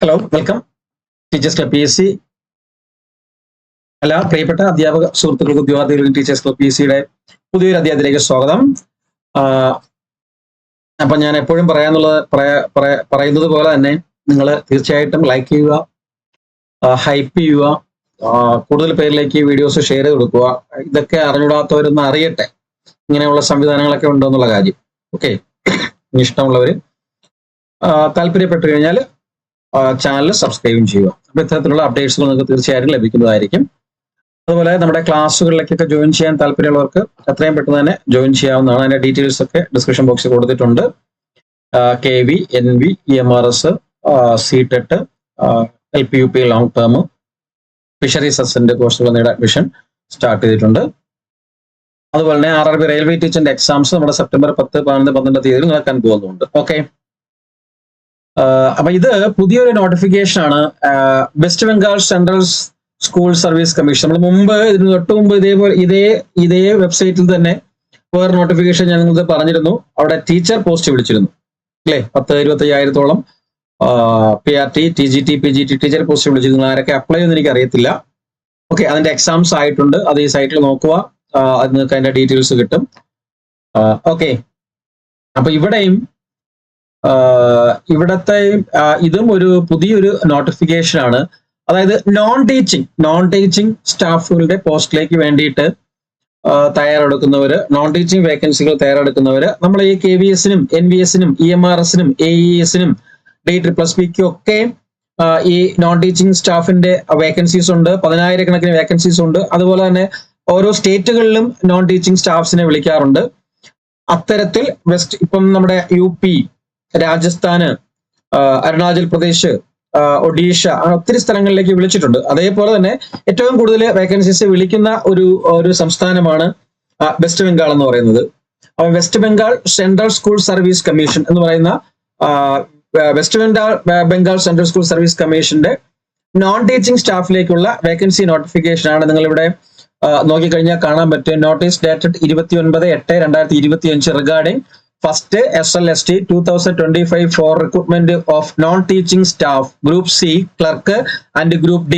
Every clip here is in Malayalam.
Hello, welcome teachers club PSC. എല്ലാ പ്രിയപ്പെട്ട അധ്യാപക സുഹൃത്തുക്കൾക്കും ഉദ്യോഗാർത്ഥികൾക്കും ടീച്ചേഴ്സ് ക്ലബ് PSCയുടെ പുതിയൊരു അധ്യായത്തിലേക്ക് സ്വാഗതം. അപ്പൊ ഞാൻ എപ്പോഴും പറയുന്നത് പോലെ തന്നെ നിങ്ങൾ തീർച്ചയായിട്ടും ലൈക്ക് ചെയ്യുക, ഹൈപ്പ് ചെയ്യുക, കൂടുതൽ പേരിലേക്ക് വീഡിയോസ് ഷെയർ ചെയ്ത് കൊടുക്കുക. ഇതൊക്കെ അറിഞ്ഞൂടാത്തവരൊന്ന് അറിയട്ടെ ഇങ്ങനെയുള്ള സംവിധാനങ്ങളൊക്കെ ഉണ്ടോ എന്നുള്ള കാര്യം. ഓക്കെ, ഇഷ്ടമുള്ളവർ താല്പര്യപ്പെട്ടു കഴിഞ്ഞാൽ ചാനൽ സബ്സ്ക്രൈബും ചെയ്യുക. അപ്പൊ ഇത്തരത്തിലുള്ള അപ്ഡേറ്റ്സുകൾ നിങ്ങൾക്ക് തീർച്ചയായിട്ടും ലഭിക്കുന്നതായിരിക്കും. അതുപോലെ നമ്മുടെ ക്ലാസ്സുകളിലേക്കൊക്കെ ജോയിൻ ചെയ്യാൻ താല്പര്യമുള്ളവർക്ക് എത്രയും പെട്ടെന്ന് തന്നെ ജോയിൻ ചെയ്യാവുന്നതാണ്. അതിന്റെ ഡീറ്റെയിൽസ് ഒക്കെ ഡിസ്ക്രിപ്ഷൻ ബോക്സിൽ കൊടുത്തിട്ടുണ്ട്. KV, NV, EMRS, CTET, LPUP long term, fisheries assistant കോഴ്സുകളുടെ അഡ്മിഷൻ സ്റ്റാർട്ട് ചെയ്തിട്ടുണ്ട്. അതുപോലെ തന്നെ RRB റെയിൽവേ ടീച്ചറിന്റെ എക്സാംസ് നമ്മുടെ സെപ്റ്റംബർ 10, 11, 12 തീയതിയിൽ നടക്കാൻ പോകുന്നുണ്ട്. ഓക്കെ, അപ്പൊ ഇത് പുതിയൊരു നോട്ടിഫിക്കേഷൻ ആണ്. West Bengal central school service commission. നമ്മൾ മുമ്പ് ഇതിന് തൊട്ട് മുമ്പ് ഇതേ വെബ്സൈറ്റിൽ തന്നെ വേറെ നോട്ടിഫിക്കേഷൻ ഞാൻ നിങ്ങൾക്ക് പറഞ്ഞിരുന്നു. അവിടെ ടീച്ചർ പോസ്റ്റ് വിളിച്ചിരുന്നു അല്ലേ, 10-25,000-ഓളം PRT, TGT, PGT teacher post വിളിച്ചിരുന്നു. ആരൊക്കെ അപ്ലൈ ചെയ്യുമെന്ന് എനിക്ക് അറിയത്തില്ല. ഓക്കെ, അതിന്റെ എക്സാംസ് ആയിട്ടുണ്ട്. അത് ഈ സൈറ്റിൽ നോക്കുക, അത് നിങ്ങൾക്ക് അതിന്റെ ഡീറ്റെയിൽസ് കിട്ടും. ഓക്കെ, അപ്പൊ ഇവിടത്തെ ഇതും ഒരു പുതിയൊരു നോട്ടിഫിക്കേഷൻ ആണ്. അതായത് നോൺ ടീച്ചിങ് സ്റ്റാഫുകളുടെ പോസ്റ്റിലേക്ക് വേണ്ടിയിട്ട് തയ്യാറെടുക്കുന്നവര്, നോൺ ടീച്ചിങ് വേക്കൻസികൾ തയ്യാറെടുക്കുന്നവര്, നമ്മൾ ഈ KVS-നും NVS-നും EMRS-നും AES-നും DSSBക്കും ഒക്കെ ഈ നോൺ ടീച്ചിങ് സ്റ്റാഫിന്റെ വേക്കൻസീസ് ഉണ്ട്. 10,000 കണക്കിന് വേക്കൻസീസ് ഉണ്ട്. അതുപോലെ തന്നെ ഓരോ സ്റ്റേറ്റുകളിലും നോൺ ടീച്ചിങ് സ്റ്റാഫ്സിനെ വിളിക്കാറുണ്ട്. അത്തരത്തിൽ ഇപ്പം നമ്മുടെ UP, രാജസ്ഥാന്, അരുണാചൽ പ്രദേശ്, ഒഡീഷ, ഒത്തിരി സ്ഥലങ്ങളിലേക്ക് വിളിച്ചിട്ടുണ്ട്. അതേപോലെ തന്നെ ഏറ്റവും കൂടുതൽ വേക്കൻസീസ് വിളിക്കുന്ന ഒരു സംസ്ഥാനമാണ് വെസ്റ്റ് ബംഗാൾ എന്ന് പറയുന്നത്. അപ്പൊ west Bengal central school service commission എന്ന് പറയുന്ന ബംഗാൾ സെൻട്രൽ സ്കൂൾ സർവീസ് കമ്മീഷന്റെ നോൺ ടീച്ചിങ് സ്റ്റാഫിലേക്കുള്ള വേക്കൻസി നോട്ടിഫിക്കേഷൻ ആണ്. നിങ്ങളിവിടെ നോക്കിക്കഴിഞ്ഞാൽ കാണാൻ പറ്റും. Notice dated 29/8/2025 regarding First SLST 2025 for recruitment of non-teaching staff, Group C, Clerk and Group D.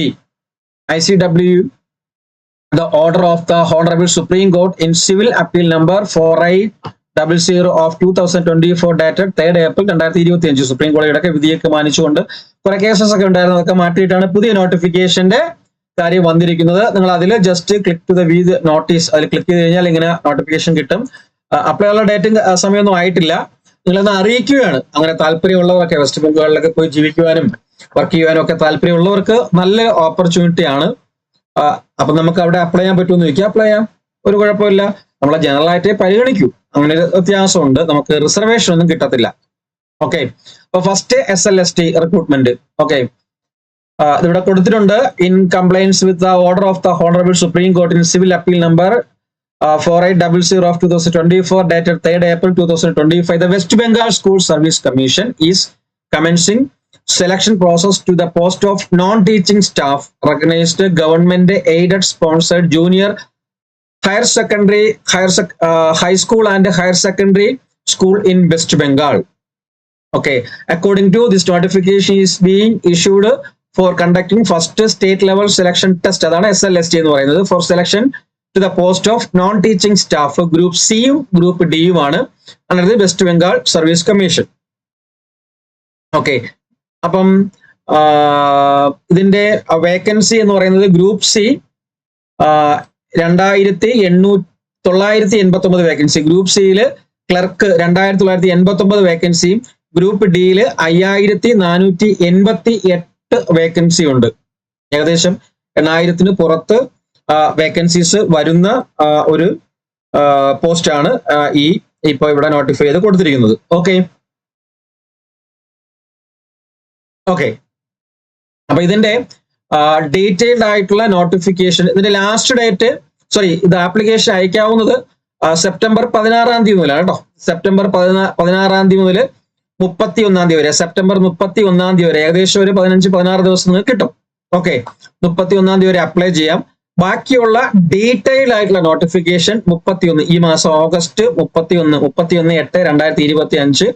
ICW, the order of the Honorable Supreme Court in Civil Appeal number 4800 of 2024 dated 3rd April 2025. Supreme കോടതിയുടെ വിധിയൊക്കെ മാനിച്ചുകൊണ്ട് കുറെ കേസസ് ഒക്കെ ഉണ്ടായിരുന്നു. അതൊക്കെ മാറ്റിയിട്ടാണ് പുതിയ നോട്ടിഫിക്കേഷന്റെ കാര്യം വന്നിരിക്കുന്നത്. നിങ്ങൾ അതിൽ just click to the view notice, അതിൽ ക്ലിക്ക് ചെയ്ത് കഴിഞ്ഞാൽ ഇങ്ങനെ നോട്ടിഫിക്കേഷൻ കിട്ടും. അപ്ലൈ ഉള്ള ഡേറ്റും സമയമൊന്നും ആയിട്ടില്ല. നിങ്ങളൊന്ന് അറിയിക്കുകയാണ്. അങ്ങനെ താല്പര്യമുള്ളവരൊക്കെ വെസ്റ്റ് ബംഗാളിലൊക്കെ പോയി ജീവിക്കുവാനും വർക്ക് ചെയ്യുവാനും ഒക്കെ താല്പര്യമുള്ളവർക്ക് നല്ല ഓപ്പർച്യൂണിറ്റി ആണ്. അപ്പൊ നമുക്ക് അവിടെ അപ്ലൈ ചെയ്യാൻ പറ്റുമെന്ന് ചോദിക്കാം. അപ്ലൈ ചെയ്യാം, ഒരു കുഴപ്പമില്ല. നമ്മളെ ജനറൽ ആയിട്ടേ പരിഗണിക്കൂ. അങ്ങനെ ഒരു വ്യത്യാസമുണ്ട്. നമുക്ക് റിസർവേഷൻ ഒന്നും കിട്ടത്തില്ല. ഓക്കെ, അപ്പൊ ഫസ്റ്റ് SLST റിക്രൂട്ട്മെന്റ്. ഓക്കെ, ഇവിടെ കൊടുത്തിട്ടുണ്ട്. In compliance with the order of the honourable Supreme Court in civil appeal number 4800 of 2024 dated 3rd April 2025, the West Bengal School Service Commission is commencing selection process to the post of non-teaching staff recognized government aided sponsored junior high school and higher secondary school in West Bengal. Okay, according to this notification is being issued for conducting first state level selection test, അതാണ് SLST എന്ന് പറയുന്നത്, for selection to the post of non-teaching staff Group C യും Group D യും ആണ് under the West Bengal Service Commission. Okay, അപ്പം ഇതിന്റെ വേക്കൻസി എന്ന് പറയുന്നത് ഗ്രൂപ്പ് C 2,989 വേക്കൻസി, ഗ്രൂപ്പ് സിയില് ക്ലർക്ക് 2,989 വേക്കൻസിയും ഗ്രൂപ്പ് ഡിയില് 5,488 വേക്കൻസി ഉണ്ട്. ഏകദേശം 8,000-ന് പുറത്ത് വേക്കൻസീസ് വരുന്ന ഒരു പോസ്റ്റാണ് ഇപ്പൊ ഇവിടെ നോട്ടിഫൈ ചെയ്ത് കൊടുത്തിരിക്കുന്നത്. ഓക്കെ, അപ്പൊ ഇതിന്റെ ഡീറ്റെയിൽഡ് ആയിട്ടുള്ള നോട്ടിഫിക്കേഷൻ, ഇതിന്റെ ലാസ്റ്റ് ഡേറ്റ്, ഇത് ആപ്ലിക്കേഷൻ അയക്കാവുന്നത് സെപ്റ്റംബർ 16 മുതലാണ് കേട്ടോ. സെപ്റ്റംബർ 16 മുതൽ 31 വരെ, സെപ്റ്റംബർ 31 വരെ, ഏകദേശം ഒരു 15-16 ദിവസം നിങ്ങൾക്ക് കിട്ടും. ഓക്കെ, 31 വരെ അപ്ലൈ ചെയ്യാം. ബാക്കിയുള്ള ഡീറ്റെയിൽ ആയിട്ടുള്ള നോട്ടിഫിക്കേഷൻ 31 ഈ മാസം ഓഗസ്റ്റ് 31/8/2025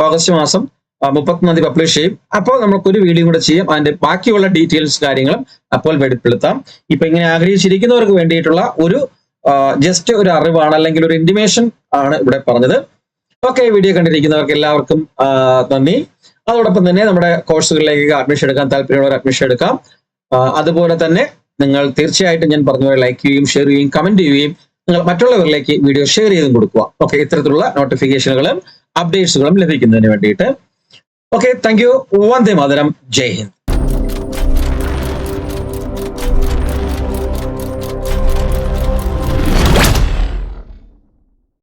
ഓഗസ്റ്റ് മാസം 31 പബ്ലിഷ് ചെയ്യും. അപ്പോൾ നമുക്കൊരു വീഡിയോ കൂടെ ചെയ്യാം, അതിന്റെ ബാക്കിയുള്ള ഡീറ്റെയിൽസ് കാര്യങ്ങളും അപ്പോൾ വെളിപ്പെടുത്താം. ഇപ്പൊ ഇങ്ങനെ ആഗ്രഹിച്ചിരിക്കുന്നവർക്ക് വേണ്ടിയിട്ടുള്ള ഒരു ജസ്റ്റ് ഒരു അറിവാണ്, അല്ലെങ്കിൽ ഒരു ഇന്റിമേഷൻ ആണ് ഇവിടെ പറഞ്ഞത്. ഓക്കെ, വീഡിയോ കണ്ടിരിക്കുന്നവർക്ക് എല്ലാവർക്കും നന്ദി. അതോടൊപ്പം തന്നെ നമ്മുടെ കോഴ്സുകളിലേക്ക് അഡ്മിഷൻ എടുക്കാൻ താല്പര്യമുള്ളവർ അഡ്മിഷൻ എടുക്കാം. അതുപോലെ തന്നെ നിങ്ങൾ തീർച്ചയായിട്ടും ഞാൻ പറഞ്ഞ പോലെ ലൈക്ക് ചെയ്യുകയും ഷെയർ ചെയ്യുകയും കമന്റ് ചെയ്യുകയും നിങ്ങൾ മറ്റുള്ളവരിലേക്ക് വീഡിയോ ഷെയർ ചെയ്തും കൊടുക്കുക. ഓക്കെ, ഇത്തരത്തിലുള്ള നോട്ടിഫിക്കേഷനുകളും അപ്ഡേറ്റ്സുകളും ലഭിക്കുന്നതിന് വേണ്ടിയിട്ട്. Okay, thank you. Vande Mataram. Jai Hind.